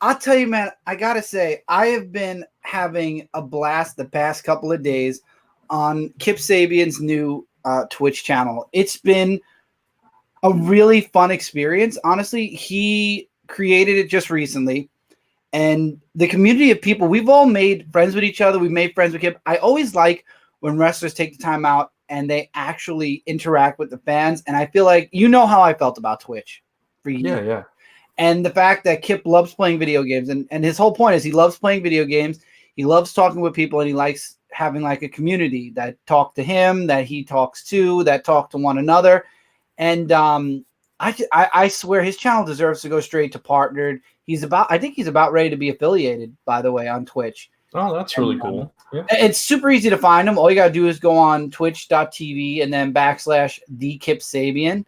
I'll tell you, man, I got to say, I have been having a blast the past couple of days on Kip Sabian's new Twitch channel. It's been a really fun experience. Honestly, he created it just recently. And the community of people, we've all made friends with each other. We've made friends with Kip. I always like when wrestlers take the time out and they actually interact with the fans. And I feel like, you know how I felt about Twitch for years. Yeah. And the fact that Kip loves playing video games, and his whole point is he loves playing video games. He loves talking with people, and he likes having like a community that talk to him, that he talks to, that talk to one another. And I swear his channel deserves to go straight to partnered. I think he's about ready to be affiliated, by the way, on Twitch. Oh, that's really cool. Yeah. It's super easy to find him. All you got to do is go on twitch.tv and then /the Kip Sabian.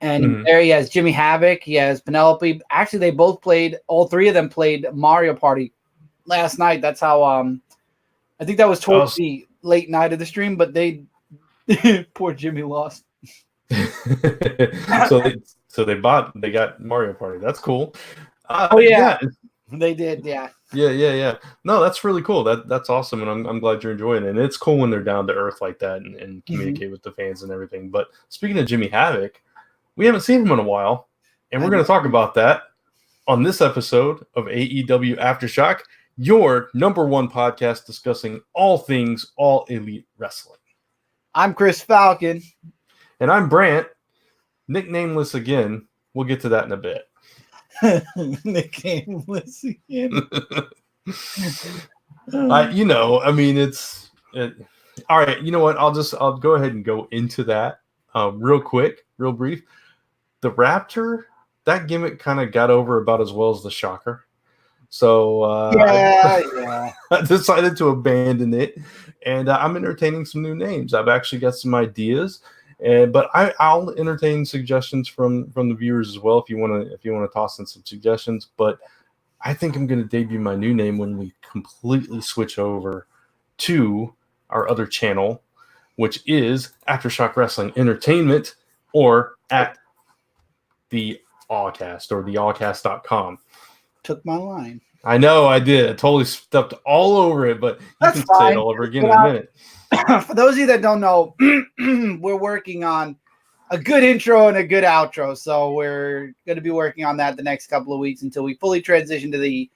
And there he has Jimmy Havoc. He has Penelope. Actually, they both played. All three of them played Mario Party last night. That's how. I think that was towards the late night of the stream. But they, poor Jimmy lost. so they got Mario Party. That's cool. Yeah, they did. Yeah. No, that's really cool. That's awesome, and I'm glad you're enjoying it. And it's cool when they're down to earth like that and communicate with the fans and everything. But speaking of Jimmy Havoc, we haven't seen him in a while, and we're going to talk about that on this episode of AEW Aftershock, your number one podcast discussing all things All Elite Wrestling. I'm Chris Falcon. And I'm Brant, nicknameless again. We'll get to that in a bit. Nicknameless again. It's all right. You know what? I'll go ahead and go into that real quick, real brief. The Raptor, that gimmick kind of got over about as well as the Shocker. So I decided to abandon it, and I'm entertaining some new names. I've actually got some ideas, but I'll entertain suggestions from the viewers as well if you want to toss in some suggestions. But I think I'm going to debut my new name when we completely switch over to our other channel, which is Aftershock Wrestling Entertainment, or at the Awcast or the Awcast.com. Took my line. I know I did. I totally stepped all over it, but you can say it all over again in a minute. For those of you that don't know, we're working on a good intro and a good outro. So we're going to be working on that the next couple of weeks until we fully transition to the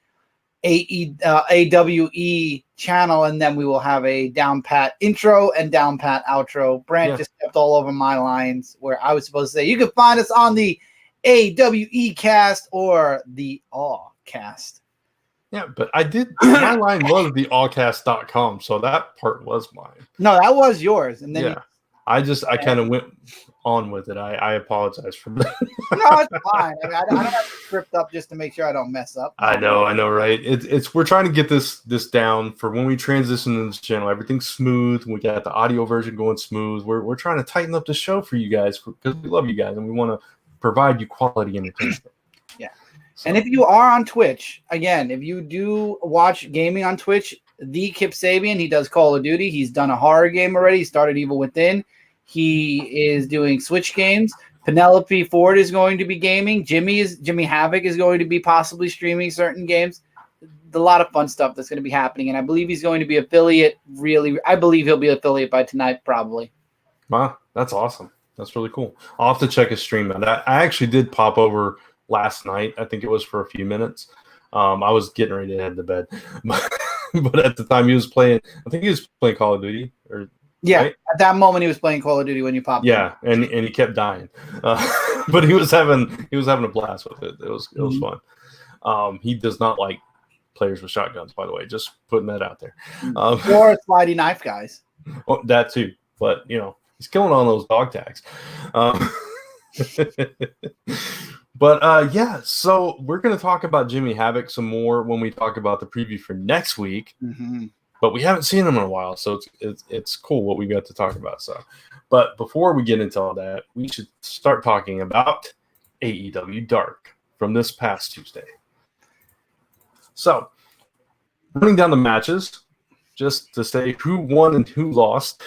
AWE channel, and then we will have a down pat intro and down pat outro. Brant just stepped all over my lines where I was supposed to say you can find us on the AWE cast or the Awcast. Yeah, but I did. My line was the Awcast.com, so that part was mine. No, that was yours, and then I kind of went on with it. I apologize for that. No, it's fine. I don't have to script up just to make sure I don't mess up. I know, right? It's we're trying to get this down for when we transition to this channel. Everything's smooth. We got the audio version going smooth. We're trying to tighten up the show for you guys because we love you guys and we want to provide you quality entertainment. Yeah. So. And if you are on Twitch, again, if you do watch gaming on Twitch, the Kip Sabian, he does Call of Duty. He's done a horror game already. He started Evil Within. He is doing Switch games. Penelope Ford is going to be gaming. Jimmy Havoc is going to be possibly streaming certain games. A lot of fun stuff that's going to be happening. And I believe he's going to be affiliate. I believe he'll be affiliate by tonight, probably. Wow, that's awesome. That's really cool. I'll have to check his stream out. I actually did pop over last night. I think it was for a few minutes. I was getting ready to head to bed. But at the time he was playing, I think he was playing Call of Duty. Right? At that moment he was playing Call of Duty when you popped in. and he kept dying. But he was having a blast with it. It was fun. He does not like players with shotguns, by the way. Just putting that out there. Or slidey knife guys. Well, that too. But he's killing all those dog tags. But so we're going to talk about Jimmy Havoc some more when we talk about the preview for next week. Mm-hmm. But we haven't seen him in a while, so it's cool what we got to talk about. So, but before we get into all that, we should start talking about AEW Dark from this past Tuesday. So, running down the matches, just to say who won and who lost.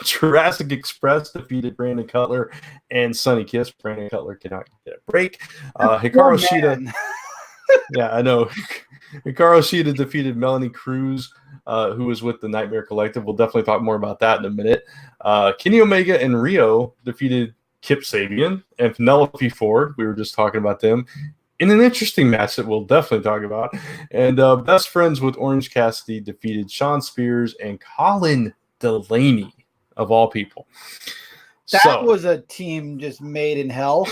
Jurassic Express defeated Brandon Cutler and Sonny Kiss. Brandon Cutler cannot get a break. Hikaru Shida. Yeah, I know. Hikaru Shida defeated Melanie Cruz, who was with the Nightmare Collective. We'll definitely talk more about that in a minute. Kenny Omega and Riho defeated Kip Sabian and Penelope Ford. We were just talking about them in an interesting match that we'll definitely talk about. And Best Friends with Orange Cassidy defeated Shawn Spears and Colin Delaney, of all people. That was a team just made in hell.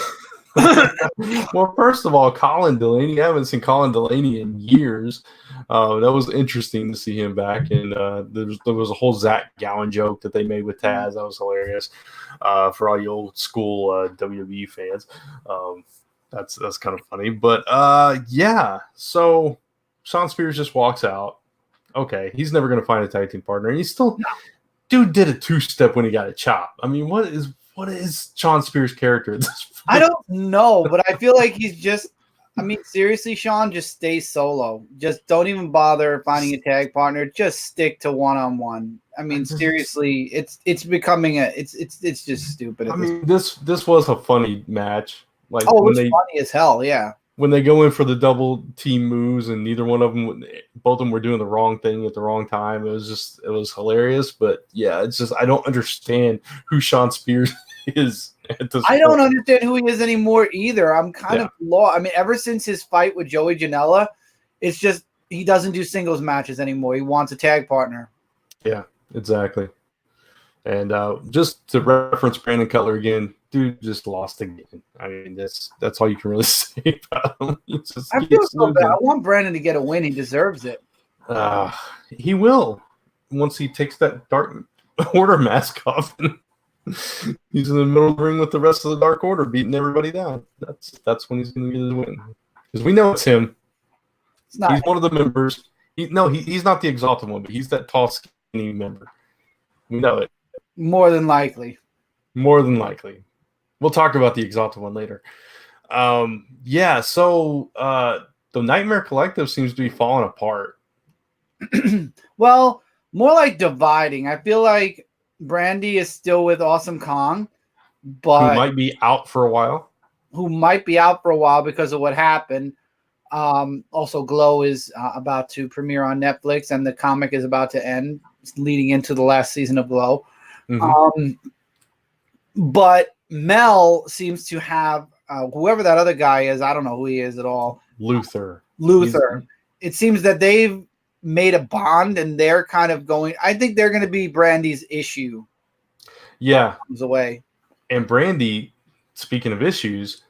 Well, first of all, Colin Delaney. I haven't seen Colin Delaney in years. That was interesting to see him back. And there was a whole Zach Gowen joke that they made with Taz. That was hilarious for all you old school WWE fans. That's kind of funny. But yeah, so Shawn Spears just walks out. Okay, he's never going to find a tag team partner. And he's still – dude did a two-step when he got a chop. I mean, what is Shawn Spears' character at this point? I don't know, but I feel like he's just – I mean, seriously, Shawn, just stay solo. Just don't even bother finding a tag partner. Just stick to one-on-one. I mean, seriously, it's becoming it's just stupid. I mean, this was a funny match. Like, it was funny as hell, yeah. When they go in for the double team moves and neither one of them, both of them were doing the wrong thing at the wrong time. It was hilarious. But yeah, it's just, I don't understand who Shawn Spears is at this I point. don't understand who he is anymore either. I'm kind of lost. I mean, ever since his fight with Joey Janela, it's just, he doesn't do singles matches anymore. He wants a tag partner. Yeah, exactly. And just to reference Brandon Cutler again, dude just lost again. I mean, that's all you can really say about him. I feel so bad. I want Brandon to get a win. He deserves it. He will once he takes that Dark Order mask off and he's in the middle of the ring with the rest of the Dark Order, beating everybody down. That's when he's going to get his win. Because we know it's him. He's one of the members. He's not the Exalted one, but he's that tall, skinny member. We know it. More than likely. We'll talk about the Exalted one later. Yeah, so the Nightmare Collective seems to be falling apart. Well, more like dividing. I feel like Brandy is still with Awesome Kong, but who might be out for a while. Because of what happened. Also, Glow is about to premiere on Netflix, and the comic is about to end, leading into the last season of Glow. Mm-hmm. But Mel seems to have whoever that other guy is. I don't know who he is at all. Luther. It seems that they've made a bond, and they're kind of going. I think they're going to be Brandy's issue. Yeah, comes away. And Brandy, speaking of issues,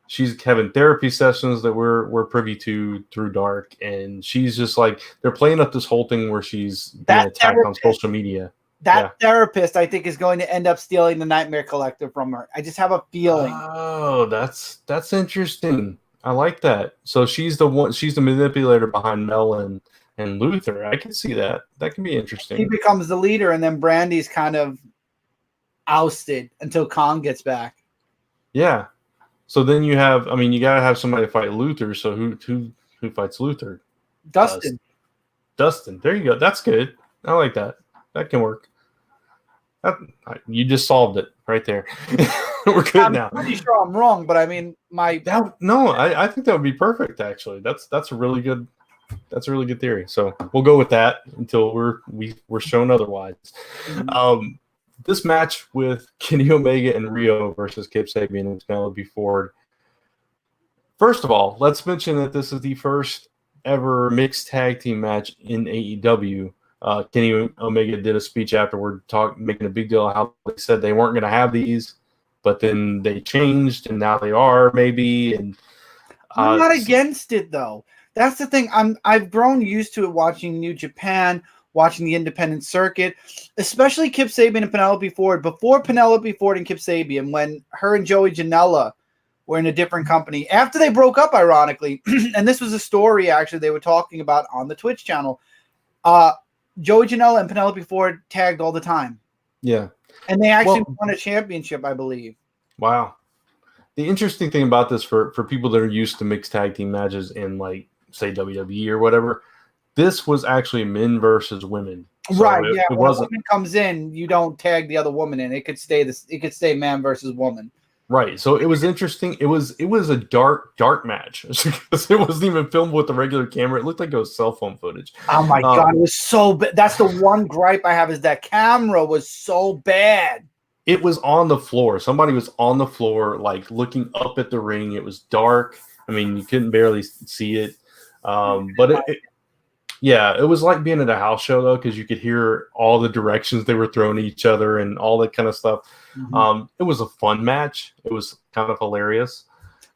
she's having therapy sessions that we're privy to through Dark, and she's just like, they're playing up this whole thing where she's being attacked on social media. That therapist, I think, is going to end up stealing the Nightmare Collective from her. I just have a feeling. Oh, that's interesting. I like that. So she's the manipulator behind Mel and Luther. I can see that. That can be interesting. He becomes the leader, and then Brandy's kind of ousted until Kong gets back. Yeah. So then you got to have somebody fight Luther. So who fights Luther? Dustin. There you go. That's good. I like that. That can work. You just solved it right there. We're good now. I'm pretty sure I'm wrong, but I mean, I think that would be perfect. Actually, that's a really good theory. So we'll go with that until we're shown otherwise. Mm-hmm. This match with Kenny Omega and Riho versus Kip Sabian and Penelope Ford. First of all, let's mention that this is the first ever mixed tag team match in AEW. Kenny Omega did a speech afterward, making a big deal of how they said they weren't going to have these, but then they changed, and now they are maybe. And I'm not against it though. That's the thing. I've grown used to it watching New Japan, watching the independent circuit, especially Kip Sabian and Penelope Ford. Before Penelope Ford and Kip Sabian, when her and Joey Janela were in a different company, after they broke up, ironically, and this was a story actually they were talking about on the Twitch channel. Joey Janela and Penelope Ford tagged all the time. Yeah. And they actually won a championship, I believe. Wow. The interesting thing about this for people that are used to mixed tag team matches in, like, say, WWE or whatever, this was actually men versus women. So right, yeah. When a woman comes in, you don't tag the other woman in. It could stay man versus woman. Right. So it was interesting. It was a dark match because it wasn't even filmed with the regular camera. It looked like it was cell phone footage. Oh my God, it was so bad. That's the one gripe I have is that camera was so bad. It was on the floor. Somebody was on the floor, like looking up at the ring. It was dark. I mean, you couldn't barely see it. But it was like being at a house show though, because you could hear all the directions they were throwing at each other and all that kind of stuff. Mm-hmm. It was a fun match. It was kind of hilarious.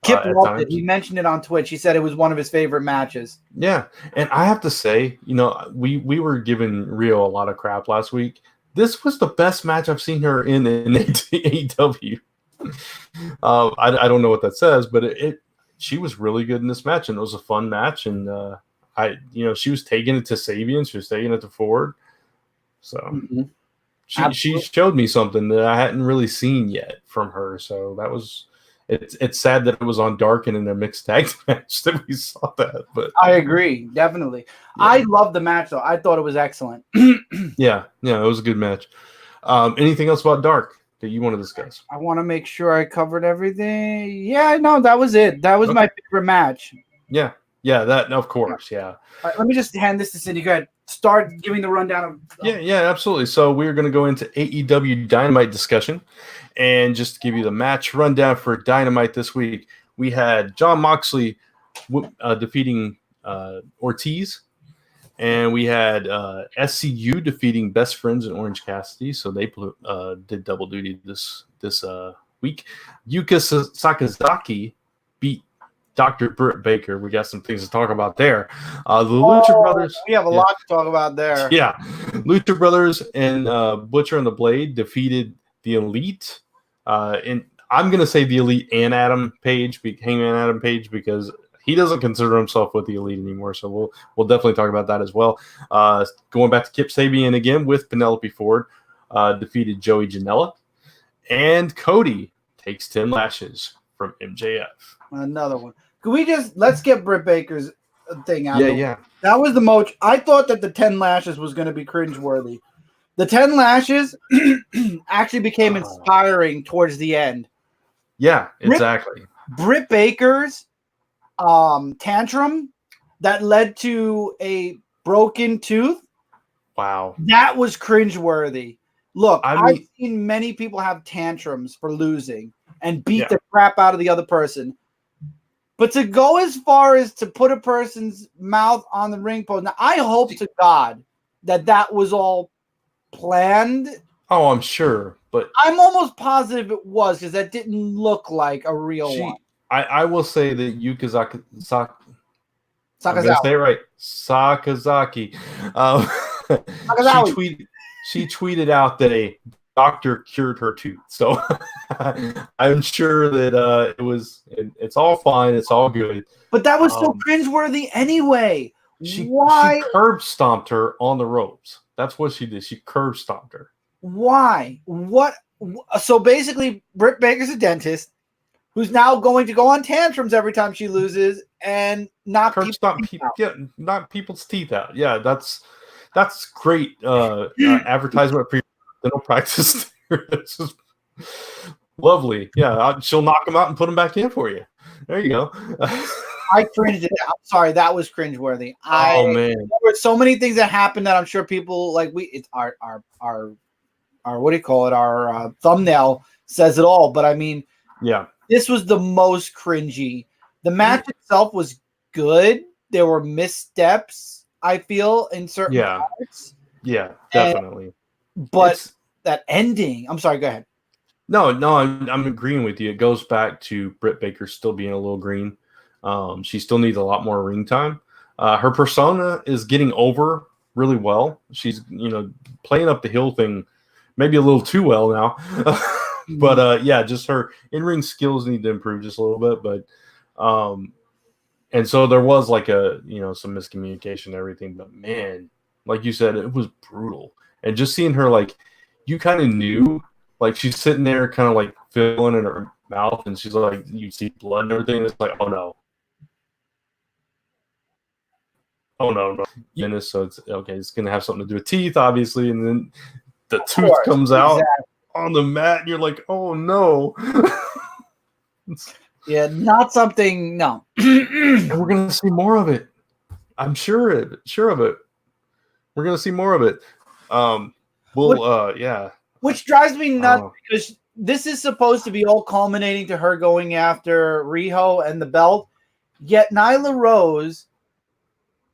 Kip loved it. He mentioned it on Twitch. He said it was one of his favorite matches. Yeah, and I have to say, we were giving Rio a lot of crap last week. This was the best match I've seen her in AEW. I don't know what that says, but she was really good in this match, and it was a fun match. And she was taking it to Sabian, she was taking it to Ford. So she showed me something that I hadn't really seen yet from her. So that was it's sad that it was on Dark and in a mixed tag match that we saw that. But I agree, definitely. Yeah. I loved the match though. I thought it was excellent. Yeah, it was a good match. Anything else about Dark that you want to discuss? I want to make sure I covered everything. Yeah, no, that was it. That was my favorite match. Yeah, that of course, yeah. Right, let me just hand this to Cindy. Go ahead. Start giving the rundown of. Yeah, absolutely. So we're going to go into AEW Dynamite discussion, and just to give you the match rundown for Dynamite this week, we had Jon Moxley defeating Ortiz, and we had SCU defeating Best Friends and Orange Cassidy. So they did double duty this week. Yuka Sakazaki beat Dr. Britt Baker. We got some things to talk about there. The Lucha Brothers. We have a lot to talk about there. Yeah. Lucha Brothers and Butcher and the Blade defeated the Elite. And I'm going to say the Elite and Hangman Adam Page, because he doesn't consider himself with the Elite anymore. So we'll definitely talk about that as well. Going back to Kip Sabian again with Penelope Ford, defeated Joey Janela. And Cody takes 10 lashes from MJF. Another one. Let's get Britt Baker's thing out. Yeah. That was the most. I thought that the 10 lashes was going to be cringeworthy. The 10 lashes actually became inspiring towards the end. Yeah, exactly. Britt Baker's tantrum that led to a broken tooth. Wow. That was cringeworthy. Look, I've seen many people have tantrums for losing and beat the crap out of the other person. But to go as far as to put a person's mouth on the ring post, now I hope to God that was all planned. Oh, I'm sure, but I'm almost positive it was, because that didn't look like a real one. I will say that Yuka Sakazaki. I'm gonna say it right, Sakazaki. She tweeted out that a doctor cured her tooth, so I'm sure that it's all fine, it's all good. But that was so cringeworthy anyway. Why? She curb stomped her on the ropes. That's what she did. She curb stomped her. Why? What? So basically, Britt Baker's a dentist who's now going to go on tantrums every time she loses and knock people's teeth out. Yeah, that's great advertisement for your dental practice. This is lovely. Yeah, she'll knock them out and put them back in for you. There you go. I cringed it. I'm sorry, that was cringeworthy. Man, there were so many things that happened that I'm sure people it's our what do you call it? Our thumbnail says it all. But I mean, yeah, this was the most cringy. The match itself was good. There were missteps, I feel, in certain parts. Yeah, definitely. But that ending, I'm sorry, go ahead. No, I'm agreeing with you. It goes back to Britt Baker still being a little green. She still needs a lot more ring time. Her persona is getting over really well. She's, playing up the heel thing maybe a little too well now. But just her in-ring skills need to improve just a little bit. But and so there was some miscommunication and everything. But man, like you said, it was brutal. And just seeing her, you kind of knew, she's sitting there kind of feeling in her mouth, and she's you see blood and everything. It's oh no. Oh no. So it's okay. It's gonna have something to do with teeth, obviously, and then the tooth comes out on the mat, and you're oh no. Yeah, not something. No. And we're gonna see more of it. I'm sure of it. We're gonna see more of it. Yeah. Which drives me nuts because this is supposed to be all culminating to her going after Riho and the belt. Yet Nyla Rose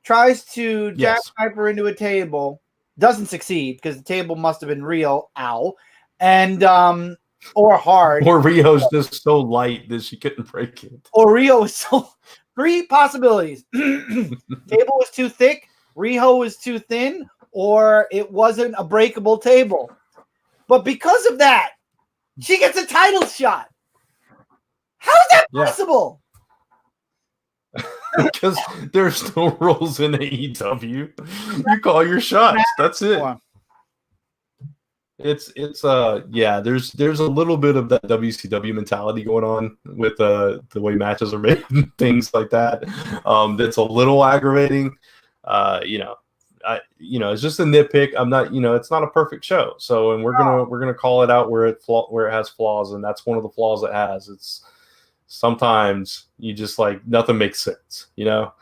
tries to jackknife her into a table, doesn't succeed because the table must have been real, and or hard. Or Rio's just so light that she couldn't break it. Or Riho was so 3 possibilities. Table was too thick, Riho was too thin, or it wasn't a breakable table. But because of that, she gets a title shot. How is that possible? Because there's no rules in AEW. You call your shots. That's it. It's there's a little bit of that WCW mentality going on with the way matches are made and things like that. That's a little aggravating. It's just a nitpick. I'm not, it's not a perfect show. So, and we're gonna call it out where it has flaws, and that's one of the flaws it has. It's sometimes you just nothing makes sense, But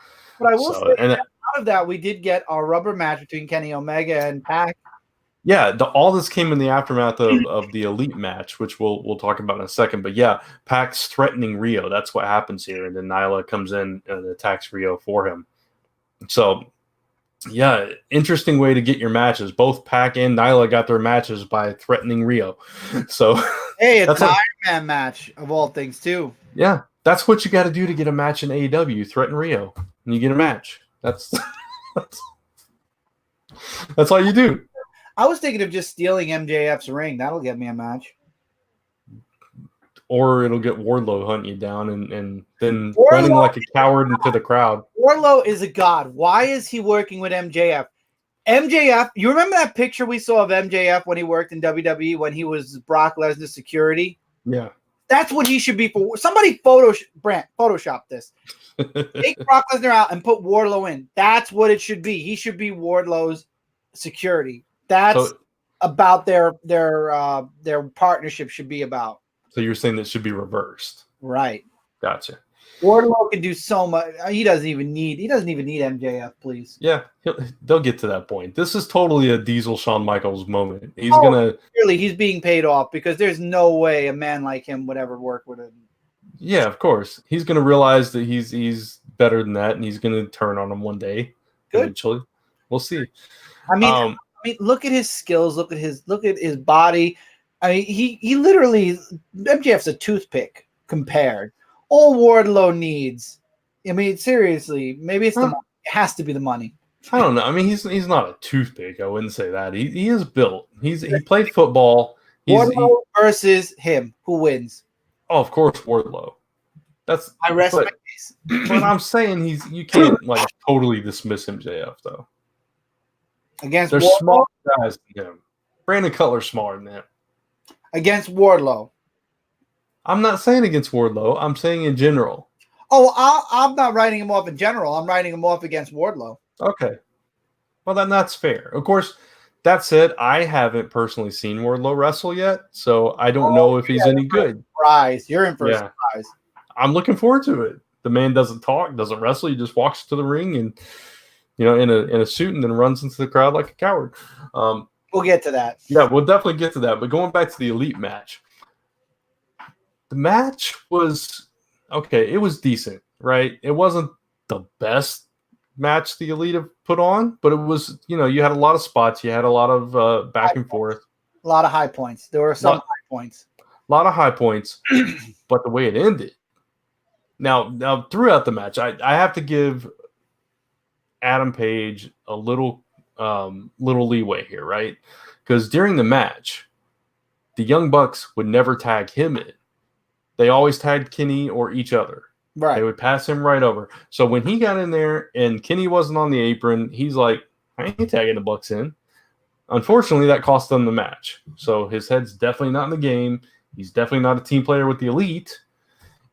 I will say, out of that, we did get our rubber match between Kenny Omega and Pac. Yeah, all this came in the aftermath of the Elite match, which we'll talk about in a second. But yeah, Pac's threatening Riho. That's what happens here, and then Nyla comes in and attacks Riho for him. So. Yeah, interesting way to get your matches. Both Pac and Nyla got their matches by threatening Riho. So hey, it's an Iron Man match of all things too. Yeah, that's what you got to do to get a match in AEW. Threaten Riho, and you get a match. That's all you do. I was thinking of just stealing MJF's ring. That'll get me a match. Or it'll get Wardlow hunting you down and then running like a coward into the crowd. Wardlow is a god. Why is he working with MJF? MJF, you remember that picture we saw of MJF when he worked in WWE when he was Brock Lesnar's security? Yeah. That's what he should be for. Somebody Photoshop this. Take Brock Lesnar out and put Wardlow in. That's what it should be. He should be Wardlow's security. That's about their partnership should be about. So you're saying that should be reversed. Right. Gotcha. Wardlow can do so much. He doesn't even need MJF, please. Yeah, they'll get to that point. This is totally a Diesel Shawn Michaels moment. He's being paid off because there's no way a man like him would ever work with him. Yeah, of course. He's gonna realize that he's better than that, and he's gonna turn on him one day. Good. Eventually. We'll see. I mean, look at his skills, look at his body. I mean, he literally MJF's a toothpick compared. All Wardlow needs. I mean, seriously, maybe it's the money. It has to be the money. I don't know. I mean, he's not a toothpick. I wouldn't say that. He is built. He played football. Wardlow versus him. Who wins? Oh, of course, Wardlow. I rest my case. But I'm saying you can't totally dismiss MJF though. There's smaller guys than him. Brandon Cutler's smaller than him. Against Wardlow. I'm not saying against Wardlow. I'm saying in general. Oh, I'm not writing him off in general. I'm writing him off against Wardlow. Okay. Well, then that's fair. Of course, that said, I haven't personally seen Wardlow wrestle yet, so I don't know if he's any good. Surprise. You're in for a surprise. I'm looking forward to it. The man doesn't talk, doesn't wrestle. He just walks to the ring and, in a suit and then runs into the crowd like a coward. We'll get to that. Yeah, we'll definitely get to that. But going back to the Elite match. The match was okay. It was decent, right? It wasn't the best match the Elite have put on, but it was, you had a lot of spots. You had a lot of back and forth. A lot of high points. There were some high points. A lot of high points, but the way it ended. Now throughout the match, I have to give Adam Page a little leeway here, right? Because during the match, the Young Bucks would never tag him in. They always tagged Kenny or each other. Right. They would pass him right over. So when he got in there and Kenny wasn't on the apron, he's like, I ain't tagging the Bucks in. Unfortunately, that cost them the match. So his head's definitely not in the game. He's definitely not a team player with the Elite.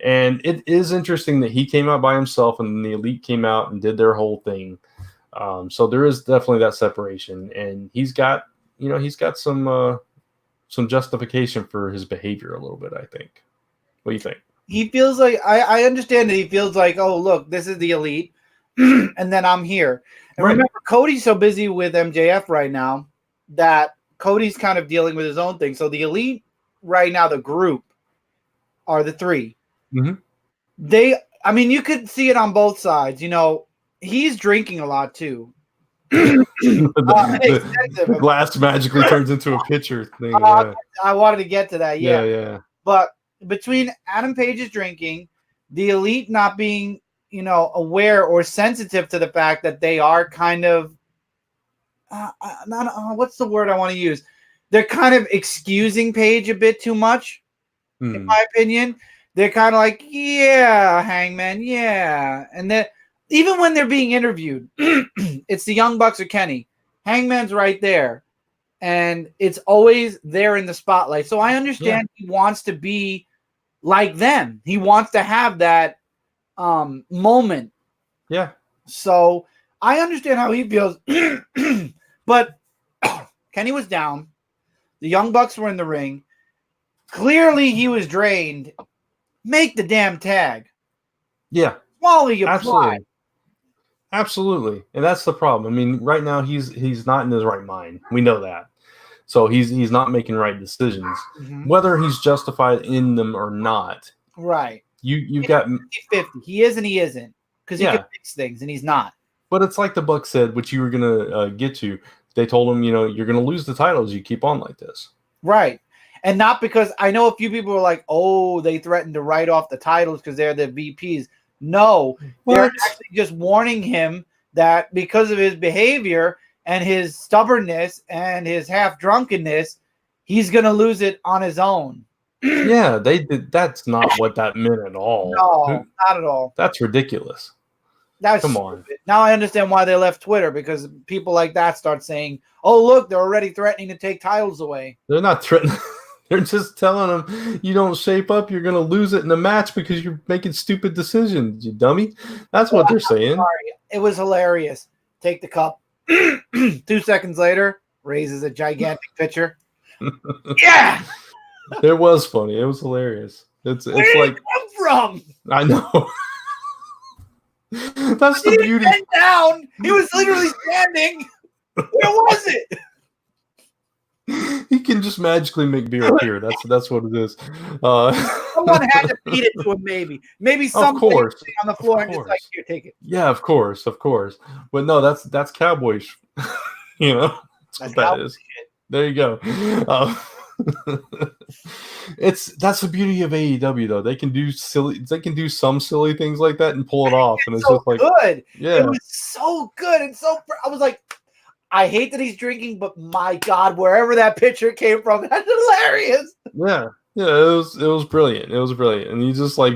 And it is interesting that he came out by himself and the Elite came out and did their whole thing. So there is definitely that separation. And he's got some justification for his behavior a little bit, I think. What do you think? he feels like I understand that he feels like, oh look, this is the elite, and then I'm here. And remember, Cody's so busy with MJF right now that Cody's kind of dealing with his own thing. So the elite right now, the group, are the three. Mm-hmm. I mean, you could see it on both sides. You know, he's drinking a lot too. The glass magically turns into a pitcher thing. Yeah. I wanted to get to that. Yeah. But between Adam Page's drinking, the elite not being, aware or sensitive to the fact that they are kind of what's the word I want to use? They're kind of excusing Page a bit too much, in my opinion. They're kind of like, yeah, Hangman, yeah. And then even when they're being interviewed, it's the Young Bucks or Kenny. Hangman's right there. And it's always there in the spotlight. So I understand he wants to be like them. He wants to have that moment. Yeah. So I understand how he feels. But Kenny was down. The Young Bucks were in the ring. Clearly he was drained. Make the damn tag. Yeah. Swallow your pride. Absolutely. And that's the problem. I mean, right now he's not in his right mind. We know that. So he's not making right decisions. Mm-hmm. Whether he's justified in them or not. Right. You've got 50-50. He is and he isn't. Because he can fix things and he's not. But it's like the Bucks said, which you were gonna get to. They told him, you're gonna lose the titles. You keep on like this. Right. And not because I know a few people were like, oh, they threatened to write off the titles because they're the VPs. No, they're actually just warning him that because of his behavior and his stubbornness and his half drunkenness, he's going to lose it on his own. Yeah, they did. That's not what that meant at all. No, not at all. That's ridiculous. Come on. Now I understand why they left Twitter, because people like that start saying, oh, look, they're already threatening to take titles away. They're not threatening. They're just telling them, you don't shape up, you're going to lose it in the match because you're making stupid decisions, you dummy. That's what they're saying. Sorry. It was hilarious. Take the cup. 2 seconds later, raises a gigantic pitcher. Yeah! It was funny. It was hilarious. Where did it come from? I know. That's the beauty. He down. He was literally standing. Where was it? He can just magically make beer appear. That's what it is. Someone had to feed it to him, maybe something on the floor and just like, here, take it. Yeah, of course. But no, that's cowboys. That's what that is. Shit. There you go. That's the beauty of AEW though. They can do some silly things like that and pull it off, and it's so just like good. Yeah, it was so good and so. I was like, I hate that he's drinking, but my God, wherever that picture came from, that's hilarious. Yeah, it was brilliant. It was brilliant, and he's just like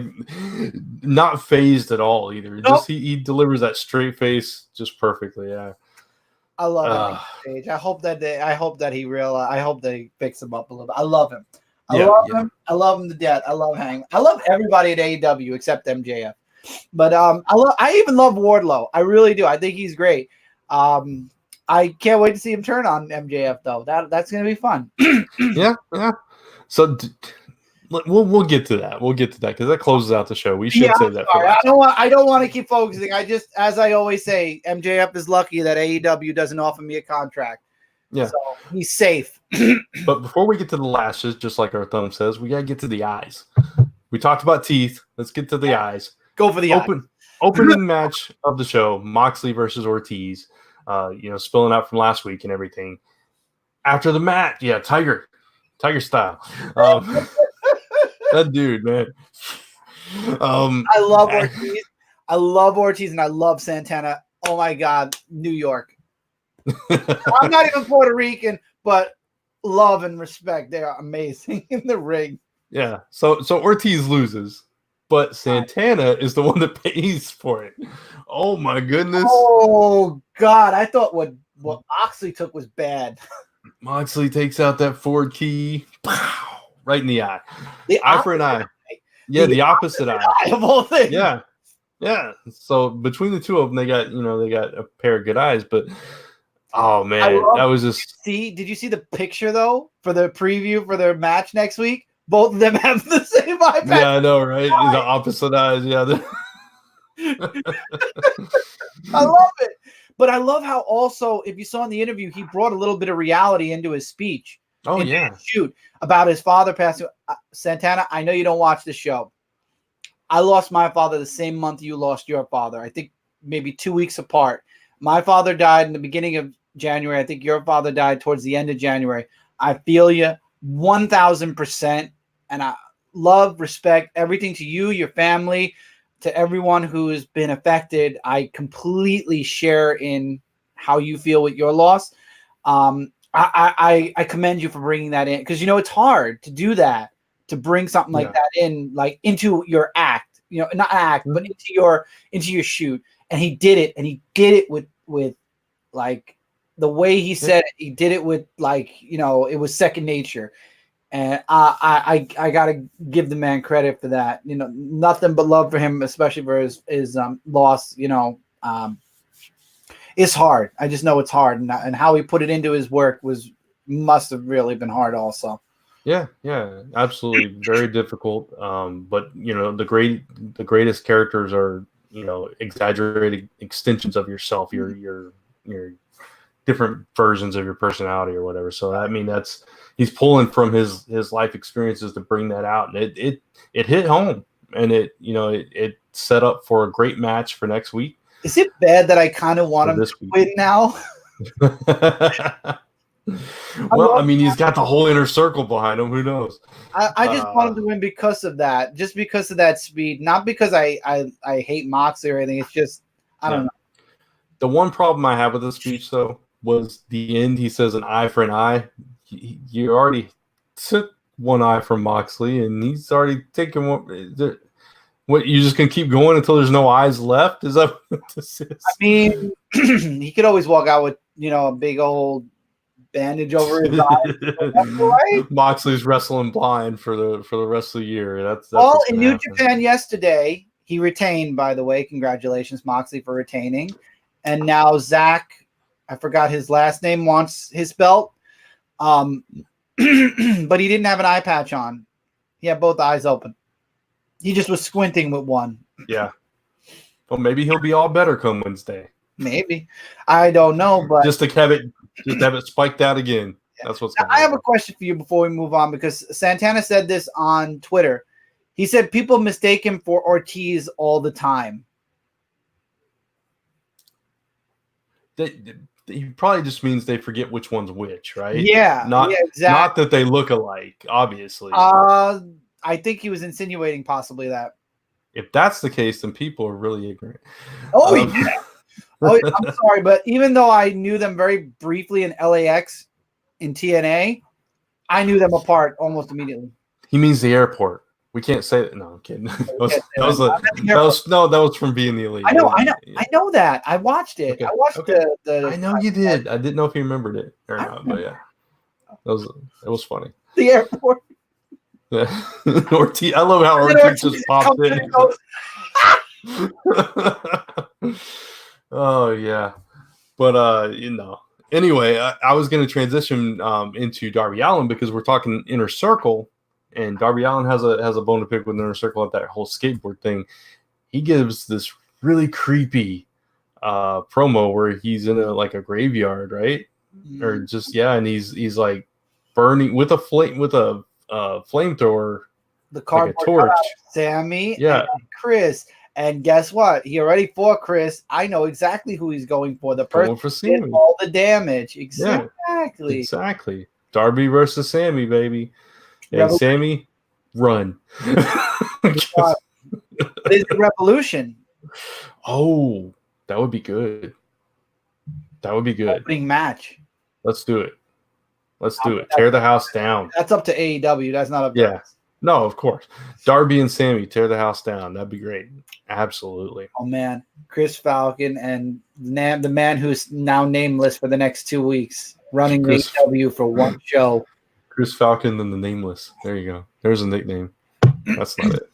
not phased at all either. Nope. Just he delivers that straight face just perfectly. Yeah, I love Page. I hope that he picks him up a little bit. I love him. I love him. I love him to death. I love Hang. I love everybody at AEW except MJF. But I even love Wardlow. I really do. I think he's great. I can't wait to see him turn on MJF though. That's gonna be fun. Yeah. So we'll get to that. We'll get to that because that closes out the show. We should say that. I don't want to keep focusing. As I always say, MJF is lucky that AEW doesn't offer me a contract. Yeah, so he's safe. But before we get to the lashes, just like our thumb says, we gotta get to the eyes. We talked about teeth. Let's get to the eyes. Go for the opening match of the show: Moxley versus Ortiz. Spilling out from last week and everything. After the match, Tiger style. That dude, man. I love Ortiz. I love Ortiz and I love Santana. Oh my God, New York. I'm not even Puerto Rican, but love and respect. They are amazing in the ring. Yeah. So Ortiz loses, but Santana is the one that pays for it. Oh my goodness. Oh God. I thought what Moxley took was bad. Moxley takes out that Ford key. Pow, right in the eye. Eye for an eye. Yeah, the opposite eye. Of all things. Yeah. Yeah. So between the two of them, they got a pair of good eyes, but oh man, that was just. Did you see the picture though for the preview for their match next week? both of them have the same eye patch. Yeah, I know, right? The opposite eyes. Yeah. I love it. But I love how also, if you saw in the interview, he brought a little bit of reality into his speech. Oh, into yeah. his shoot about his father passing. Santana, I know you don't watch the show. I lost my father the same month you lost your father. I think maybe 2 weeks apart. My father died in the beginning of January. I think your father died towards the end of January. I feel you 1,000%. And I love, respect, everything to you, your family, to everyone who has been affected. I completely share in how you feel with your loss. I commend you for bringing that in, because it's hard to do that, to bring something like that in, like into your act, not act, but into your shoot. And he did it, and he did it with like the way he said it. He did it with like, it was second nature. And I gotta give the man credit for that. Nothing but love for him, especially for his loss. It's hard. I just know it's hard, and how he put it into his work must have really been hard also. Yeah, absolutely, very difficult. But the greatest characters are exaggerated extensions of yourself, your different versions of your personality or whatever. So I mean, he's pulling from his life experiences to bring that out, and it hit home, and it set up for a great match for next week. Is it bad that I kind of want him to win now? Well, I mean, he's got the whole inner circle behind him. Who knows? I just want him to win because of that, just because of that speed, not because I hate Moxley or anything. It's just I don't know. The one problem I have with the speech, though, was the end. He says an eye for an eye. You already took one eye from Moxley, and he's already taken one. What, you just gonna keep going until there's no eyes left? Is that what this is? I mean, he could always walk out with a big old bandage over his eyes. Right? Moxley's wrestling blind for the rest of the year. That's in New Japan yesterday. He retained, by the way. Congratulations, Moxley, for retaining. And now Zach, I forgot his last name, wants his belt. But he didn't have an eye patch on. He had both eyes open. He just was squinting with one. Yeah. Well, maybe he'll be all better come Wednesday. Maybe. I don't know, but just to have it spiked out again. Yeah. That's what's going on. I have a question for you before we move on, because Santana said this on Twitter. He said people mistake him for Ortiz all the time. He probably just means they forget which one's which, right? Yeah. Exactly. Not that they look alike, obviously. I think he was insinuating possibly that. If that's the case, then people are really ignorant. Oh, yeah. I'm sorry, but even though I knew them very briefly in LAX in TNA, I knew them apart almost immediately. He means the airport. We can't say that. No, I'm kidding. That was from Being the Elite. I know that. I watched it. Okay. I watched the. I know you did. I didn't know if you remembered it or not, but yeah, it was funny. The airport. Yeah. Ortiz. I love how Ortiz just popped in. Oh yeah, but Anyway, I was going to transition into Darby Allin, because we're talking Inner Circle. And Darby Allin has a bone to pick with Inner Circle at that whole skateboard thing. He gives this really creepy promo where he's in a graveyard, right? Mm-hmm. Or just and he's like burning with a flamethrower, the cardboard, like a torch. Sammy, and Chris, and guess what? He already fought Chris. I know exactly who he's going for. The person who did all the damage. Exactly. Exactly. Darby versus Sammy, baby. And Sammy, run. It's the Revolution. Oh, that would be good. Opening match. Let's do it. Tear the house down. That's up to AEW. That's not up to us. No, of course. Darby and Sammy, tear the house down. That'd be great. Absolutely. Oh, man. Chris Falcon and the man who's now nameless for the next 2 weeks, running AEW for one show. Chris Falcon and the Nameless. There you go. There's a nickname. That's not it.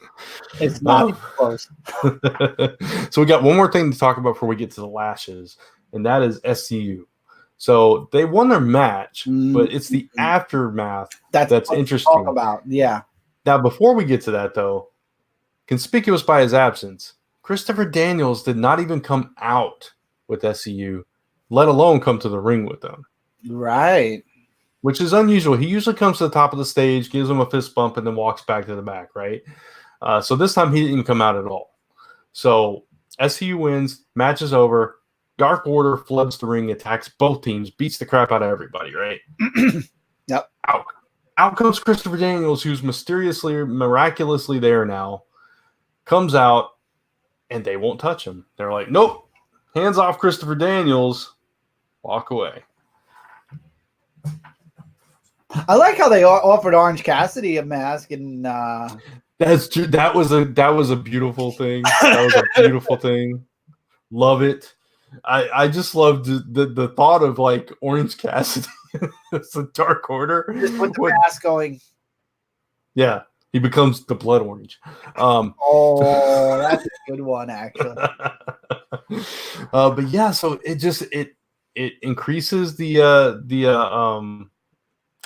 It's not even close. So we got one more thing to talk about before we get to the lashes, and that is SCU. So they won their match, but it's the aftermath that's interesting. Talk about. Yeah. Now, before we get to that, though, conspicuous by his absence, Christopher Daniels did not even come out with SCU, let alone come to the ring with them. Right. Which is unusual. He usually comes to the top of the stage, gives them a fist bump, and then walks back to the back, right? So this time he didn't even come out at all. So SCU wins, match is over. Dark Order floods the ring, attacks both teams, beats the crap out of everybody, right? Yep. Out comes Christopher Daniels, who's miraculously there now, comes out, and they won't touch him. They're like, nope, hands off Christopher Daniels, walk away. I like how they offered Orange Cassidy a mask, and that's true. That was a beautiful thing. That was a beautiful thing. Love it. I just loved the thought of like Orange Cassidy. It's a Dark Order. Just with the mask going. Yeah, he becomes the Blood Orange. Oh, that's a good one, actually. But yeah, so it increases the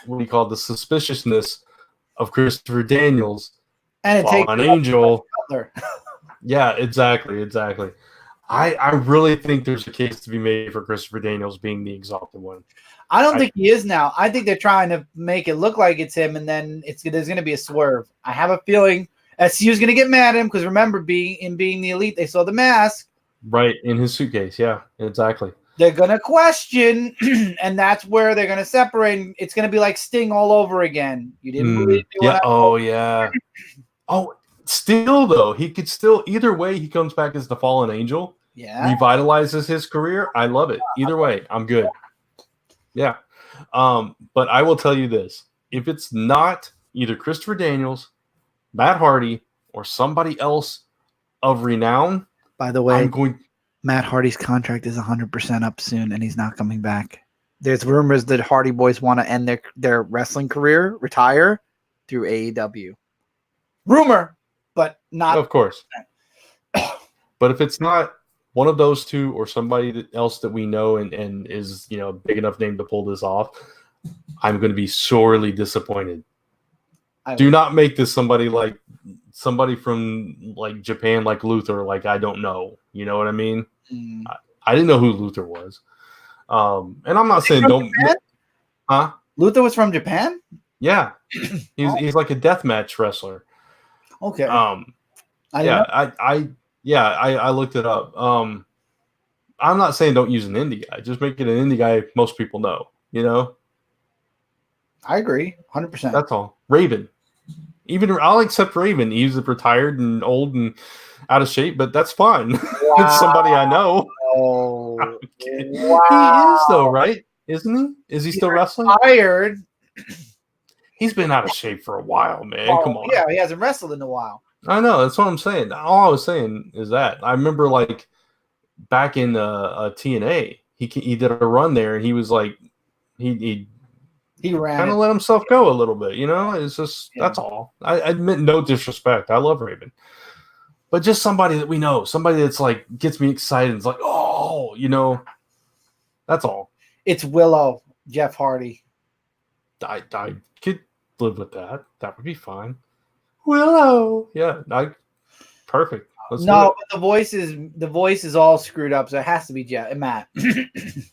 what do you call it? The suspiciousness of Christopher Daniels. And it takes an Angel. Yeah, exactly. I really think there's a case to be made for Christopher Daniels being the Exalted One. I don't think he is now. I think they're trying to make it look like it's him, and then there's going to be a swerve. I have a feeling SCU's going to get mad at him because remember, being the Elite, they saw the mask. Right, in his suitcase. Yeah, exactly. They're going to question, and that's where they're going to separate. It's going to be like Sting all over again. You didn't believe me. Yeah. Oh, yeah. Oh, still, though, he could still, either way, he comes back as the Fallen Angel. Yeah. Revitalizes his career. I love it. Either way, I'm good. Yeah. But I will tell you this. If it's not either Christopher Daniels, Matt Hardy, or somebody else of renown, by the way, Matt Hardy's contract is 100% up soon, and he's not coming back. There's rumors that Hardy Boys want to end their wrestling career, retire through AEW. Rumor, but not. Of course. But if it's not one of those two or somebody else that we know and is, a big enough name to pull this off, I'm going to be sorely disappointed. Do not make this somebody from like Japan, like Luther, like I don't know. You know what I mean? I didn't know who Luther was. And I'm not saying don't. Japan? Huh? Luther was from Japan? Yeah. He's like a deathmatch wrestler. Okay. I looked it up. I'm not saying don't use an indie guy. Just make it an indie guy most people know, I agree. 100%. That's all. Raven. Even I'll accept Raven. He's retired and old and out of shape, but that's fine. Wow. It's somebody I know. Oh, wow. He is though, right? Isn't he? Is he still wrestling? Retired. He's been out of shape for a while, man. Come on. Yeah, he hasn't wrestled in a while. I know. That's what I'm saying. All I was saying is that I remember like back in TNA, he did a run there, and he was like he ran kind of let himself go a little bit. It's just that's all. I admit no disrespect. I love Raven, but just somebody that we know, somebody that's like gets me excited. It's like, oh, that's all. It's Willow, Jeff Hardy. I could live with that. That would be fine. Willow, yeah, perfect. Let's no, but the voice is all screwed up, so it has to be Matt. It's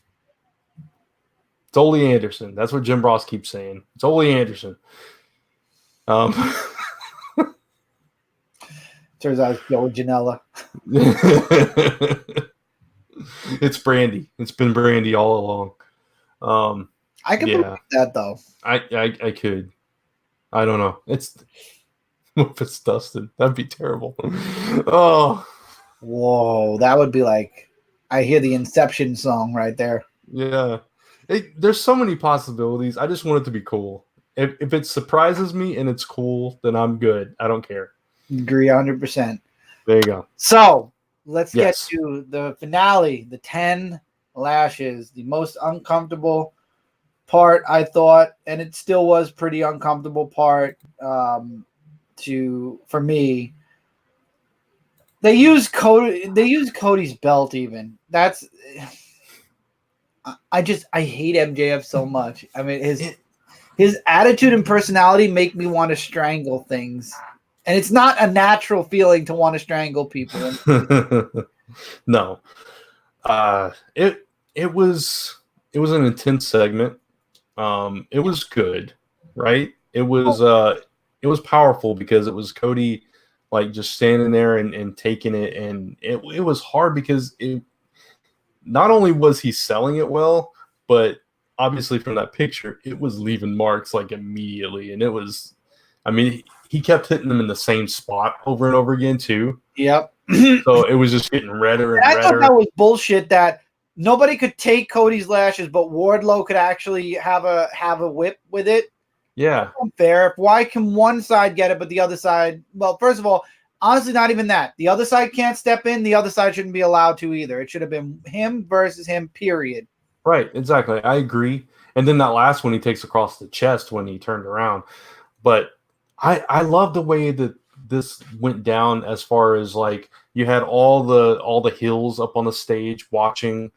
Ole Anderson. That's what Jim Ross keeps saying. It's Ole Anderson. Turns out it's Joe Janela. It's Brandy. It's been Brandy all along. I can believe that though. I could. I don't know. What if it's Dustin? That'd be terrible. Oh. Whoa, that would be like I hear the Inception song right there. Yeah. There's so many possibilities. I just want it to be cool. If it surprises me and it's cool, then I'm good. I don't care. Agree 100%. There you go. So let's get to the finale, the 10 lashes, the most uncomfortable part, I thought, and it still was pretty uncomfortable part for me. They use Cody's belt even. I hate MJF so much. I mean His attitude and personality make me want to strangle things. And it's not a natural feeling to want to strangle people. No. It was an intense segment. It was good, right? It was powerful because it was Cody like just standing there and taking it, and it was hard because it not only was he selling it well, but obviously from that picture, it was leaving marks like immediately. And it was, I mean, he kept hitting them in the same spot over and over again too. Yep. So it was just getting redder and I thought redder. that was bullshit that nobody could take Cody's lashes, but Wardlow could actually have a whip with it. Yeah. Unfair. Why can one side get it, but the other side? Well, first of all, honestly, not even that. The other side can't step in. The other side shouldn't be allowed to either. It should have been him versus him, period. Right, exactly. I agree. And then that last one he takes across the chest when he turned around. But I love the way that this went down as far as like you had all the heels up on the stage watching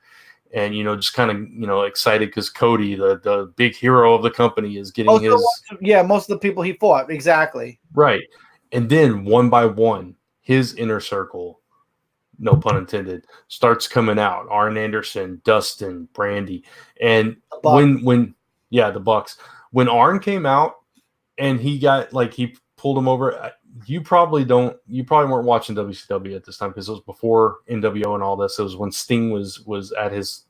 and just kind of excited because Cody, the big hero of the company, is getting most of the people he fought. Exactly. Right. And then one by one, his inner circle, no pun intended, starts coming out. Arn Anderson, Dustin, Brandy. And when the Bucks. When Arn came out and he got he pulled him over, you probably weren't watching WCW at this time because it was before NWO and all this. It was when Sting was at his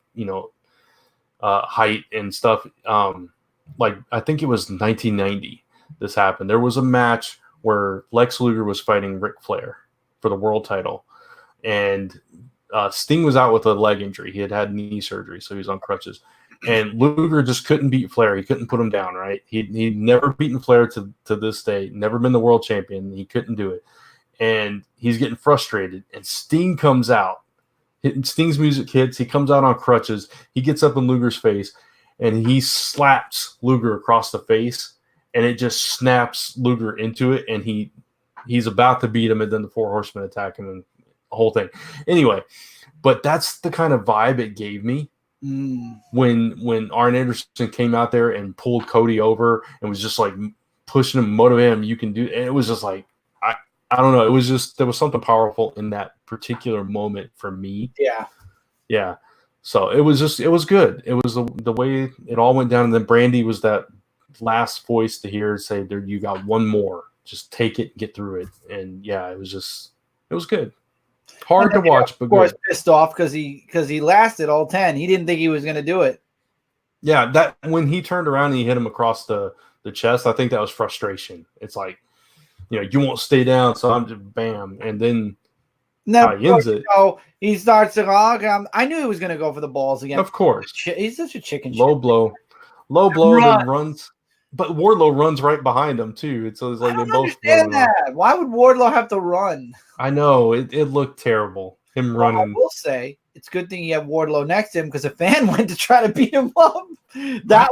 height and stuff. I think it was 1990 this happened. There was a match where Lex Luger was fighting Ric Flair for the world title. And Sting was out with a leg injury. He had knee surgery, so he was on crutches. And Luger just couldn't beat Flair. He couldn't put him down, right? He'd never beaten Flair to this day, never been the world champion. He couldn't do it. And he's getting frustrated. And Sting comes out. Sting's music hits. He comes out on crutches. He gets up in Luger's face, and he slaps Luger across the face. And it just snaps Luger into it. And he's about to beat him, and then the Four Horsemen attack him and whole thing. Anyway, but that's the kind of vibe it gave me when Arn Anderson came out there and pulled Cody over and was just like pushing him, motivating him. You can do, and it was just like I don't know. It was just there was something powerful in that particular moment for me. Yeah. So it was good. It was the way it all went down, and then Brandy was that last voice to hear say, "There, you got one more. Just take it, get through it." And yeah, it was good. Hard to watch, but of course, pissed off because he lasted all 10. He didn't think he was going to do it. Yeah, that when he turned around and he hit him across the chest, I think that was frustration. It's like, you won't stay down, so I'm just bam, and then he ends it. He starts to I knew he was going to go for the balls again. Of course, he's such a chicken. Low blow, then runs. But Wardlow runs right behind him too. It's like they both understand that. Why would Wardlow have to run? I know it looked terrible. Him running. I will say it's a good thing he had Wardlow next to him because a fan went to try to beat him up. That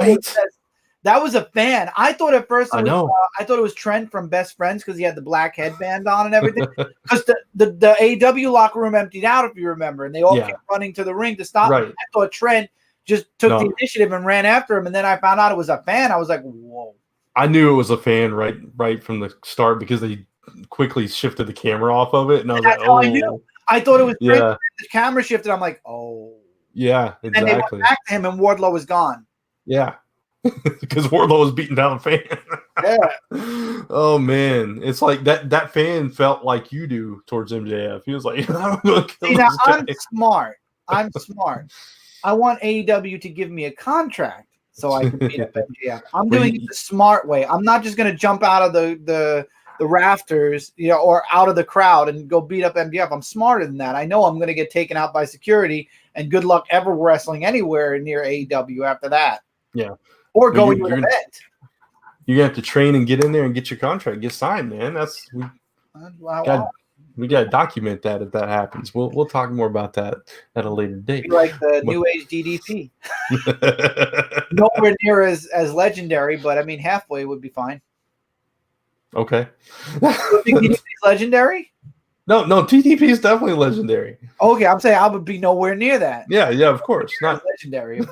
was a fan. I thought at first I thought it was Trent from Best Friends because he had the black headband on and everything. Because the AEW locker room emptied out, if you remember, and they all kept running to the ring to stop him. I thought Trent just took the initiative and ran after him, and then I found out it was a fan. I was like, whoa. I knew it was a fan right from the start because they quickly shifted the camera off of it, and I was like, oh. I knew. I thought it was the camera shifted. I'm like, oh. Yeah, exactly. And they went back to him, and Wardlow was gone. Yeah, because Wardlow was beating down a fan. Yeah. Oh, man. It's like that fan felt like you do towards MJF. He was like, I'm going to kill this guy. I'm smart. I want AEW to give me a contract so I can beat up MJF. I'm doing it the smart way. I'm not just going to jump out of the rafters, or out of the crowd and go beat up MJF. I'm smarter than that. I know I'm going to get taken out by security, and good luck ever wrestling anywhere near AEW after that. Yeah. Or going to an event. You have to train and get in there and get your contract, get signed, man. We got to document that if that happens. We'll talk more about that at a later date. Like the New Age DDP. Nowhere near as legendary, but I mean halfway would be fine. Okay. You think DDP is legendary? No, TDP is definitely legendary. Okay, I'm saying I would be nowhere near that. Yeah, of course. Not legendary.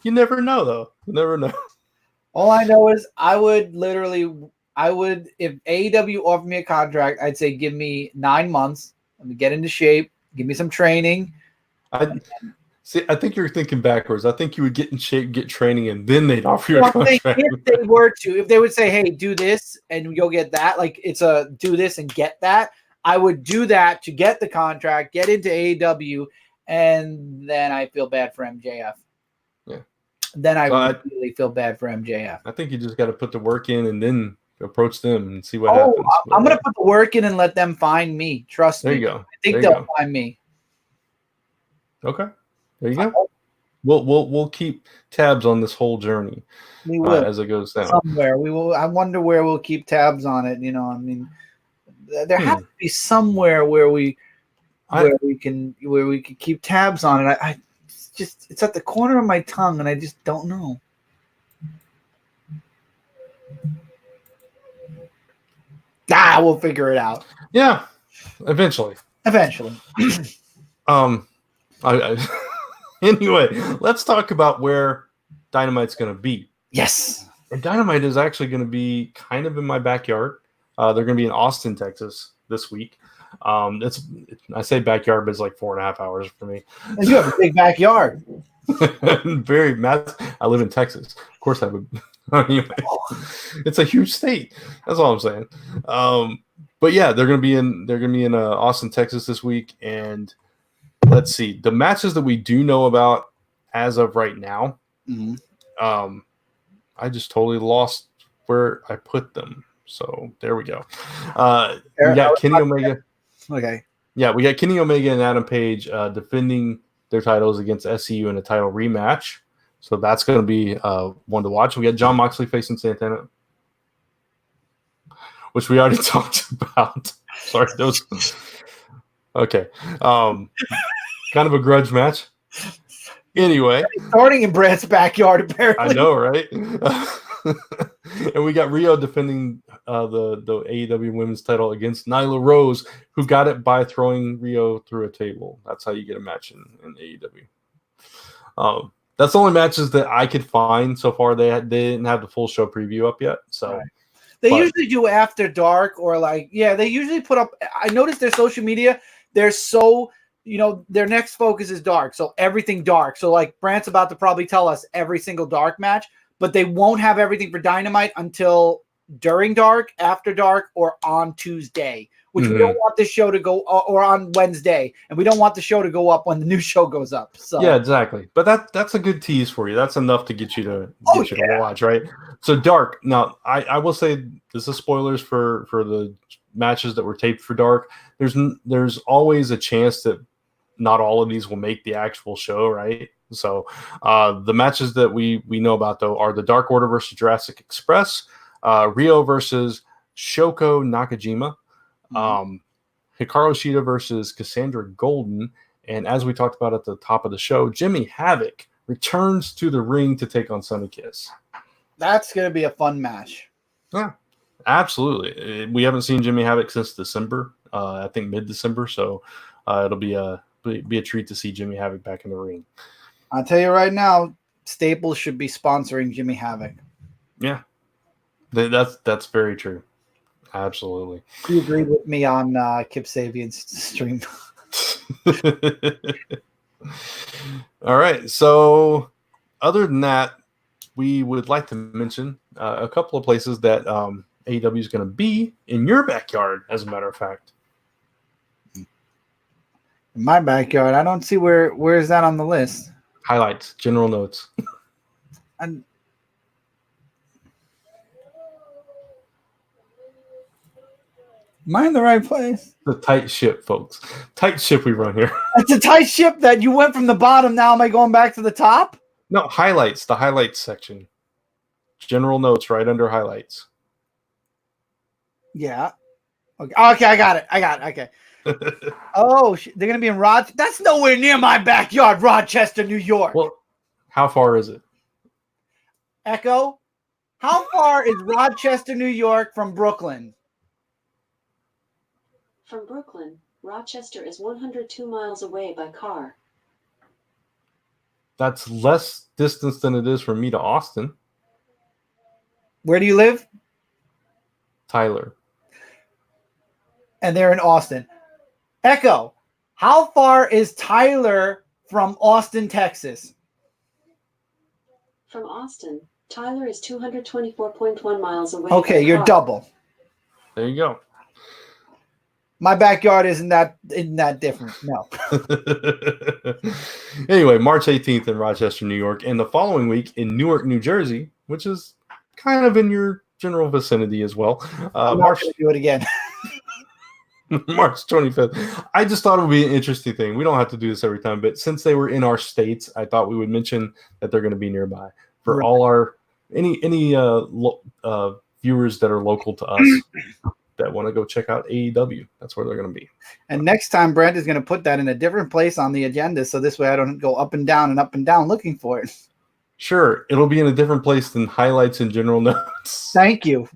You never know, though. You never know. All I know is I would, if AEW offered me a contract, I'd say give me 9 months. Let me get into shape. Give me some training. I think you're thinking backwards. I think you would get in shape, get training, and then they'd offer you a contract. If they would say, hey, do this and you'll get that, like it's a do this and get that, I would do that to get the contract, get into AEW, and then I feel bad for MJF. Yeah. Then I really feel bad for MJF. I think you just got to put the work in and then approach them and see what happens. I'm going to put the work in and let them find me. Trust me. There you go. I think they'll find me. Okay. There you go. We'll keep tabs on this whole journey as it goes down. Somewhere we will. I wonder where we'll keep tabs on it. You know, I mean, there has to be somewhere where we can keep tabs on it. It's at the corner of my tongue, and I just don't know. We'll figure it out. Yeah, eventually. Anyway, let's talk about where Dynamite's going to be. Yes. And Dynamite is actually going to be kind of in my backyard. They're going to be in Austin, Texas this week. I say backyard, but it's like 4.5 hours for me. And you have a big backyard. Very massive. I live in Texas. Of course I would. Anyway, it's a huge state. That's all I'm saying. But yeah, they're going to be in Austin, Texas this week. And let's see. The matches that we do know about as of right now, I just totally lost where I put them. So there we go. We got Kenny Omega. Okay. Yeah, we got Kenny Omega and Adam Page defending their titles against SCU in a title rematch. So that's going to be one to watch. We got Jon Moxley facing Santana, which we already talked about. Sorry, those. Okay. Kind of a grudge match. Anyway. Starting in Brant's backyard, apparently. I know, right? And we got Riho defending the AEW Women's title against Nyla Rose, who got it by throwing Riho through a table. That's how you get a match in AEW. That's the only matches that I could find so far. They didn't have the full show preview up yet. So right. They usually do after dark or they usually put up. I noticed their social media. They're so, their next focus is dark. So everything dark. So like Brant's about to probably tell us every single dark match, but they won't have everything for Dynamite until during dark, after dark, or on Tuesday, which we don't want the show to go, or on Wednesday, and we don't want the show to go up when the new show goes up. So yeah, exactly. But that's a good tease for you. That's enough to get you to watch, right? So dark. Now, I will say this is spoilers for the matches that were taped for dark. There's always a chance that not all of these will make the actual show, right? So the matches that we know about though are the Dark Order versus Jurassic Express, Riho versus Shoko Nakajima, Hikaru Shida versus Cassandra Golden, and as we talked about at the top of the show, Jimmy Havoc returns to the ring to take on Sonny Kiss. That's going to be a fun match. Yeah, absolutely. We haven't seen Jimmy Havoc since December, I think mid-December, so it'll be a treat to see Jimmy Havoc back in the ring. I'll tell you right now, Staples should be sponsoring Jimmy Havoc. Yeah, that's very true. Absolutely. You agreed with me on Kip Sabian's stream. All right. So other than that, we would like to mention a couple of places that AEW is going to be in your backyard, as a matter of fact. In my backyard, I don't see where is that on the list. Highlights, general notes. Am I in the right place? The tight ship, folks. Tight ship we run here. It's a tight ship that you went from the bottom. Now am I going back to the top? No, highlights. The highlights section. General notes right under highlights. Yeah. Okay. I got it. Okay. Oh, they're going to be in Rochester. That's nowhere near my backyard, Rochester, New York. Well, how far is it? Echo, how far is Rochester, New York from Brooklyn? From Brooklyn, Rochester is 102 miles away by car. That's less distance than it is from me to Austin. Where do you live? Tyler. And they're in Austin. Echo, how far is Tyler from Austin, Texas? From Austin, Tyler is 224.1 miles away. Okay, you're double. There you go. My backyard isn't that different. No. Anyway, March 18th in Rochester, New York, and the following week in Newark, New Jersey, which is kind of in your general vicinity as well. I'm not going to do it again. March 25th. I just thought it would be an interesting thing. We don't have to do this every time, but since they were in our states, I thought we would mention that they're going to be nearby for Right. all our any viewers that are local to us that want to go check out AEW. That's where they're going to be. And next time, Brant is going to put that in a different place on the agenda, so this way I don't go up and down looking for it. Sure, it'll be in a different place than highlights and general notes. Thank you.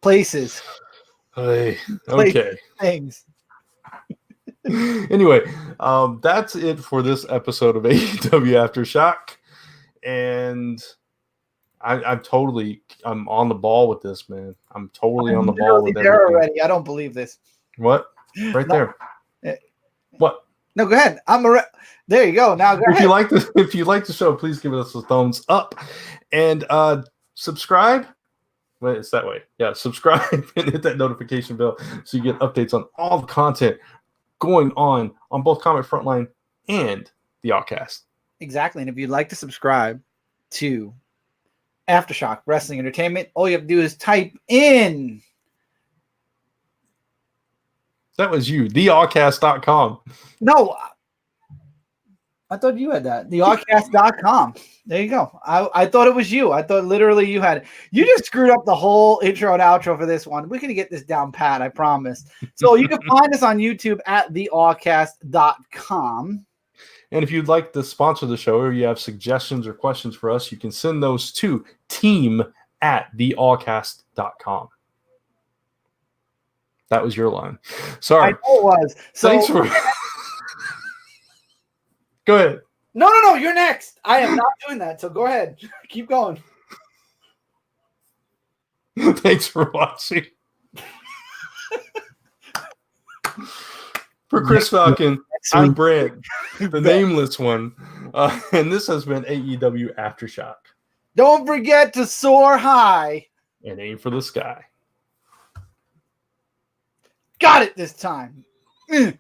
Places. Hey, okay. Things. Anyway, that's it for this episode of AEW Aftershock. And I'm on the ball with this, man. I'm totally on the ball with there everything. already. I don't believe this. What? Right there. What? No, go ahead. There you go. Now go ahead. If you like the show, please give us a thumbs up and subscribe. Wait, it's that way. Yeah, subscribe and hit that notification bell so you get updates on all the content going on both Comic Frontline and the Outcast. Exactly. And if you'd like to subscribe to Aftershock Wrestling Entertainment, all you have to do is type in. That was you, theallcast.com. No, I thought you had that. Theallcast.com. There you go. I thought it was you. I thought literally you had it. You just screwed up the whole intro and outro for this one. We're going to get this down pat, I promise. So you can find us on YouTube at theallcast.com. And if you'd like to sponsor the show or you have suggestions or questions for us, you can send those to team@theallcast.com. That was your line. Sorry. I know it was. So Thanks for... Go ahead. No. You're next. I am not doing that. So go ahead. Keep going. Thanks for watching. For Chris Falcon, I'm Brant, the nameless one. And this has been AEW Aftershock. Don't forget to soar high. And aim for the sky. Got it this time. I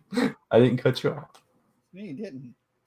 didn't cut you off. No, you didn't.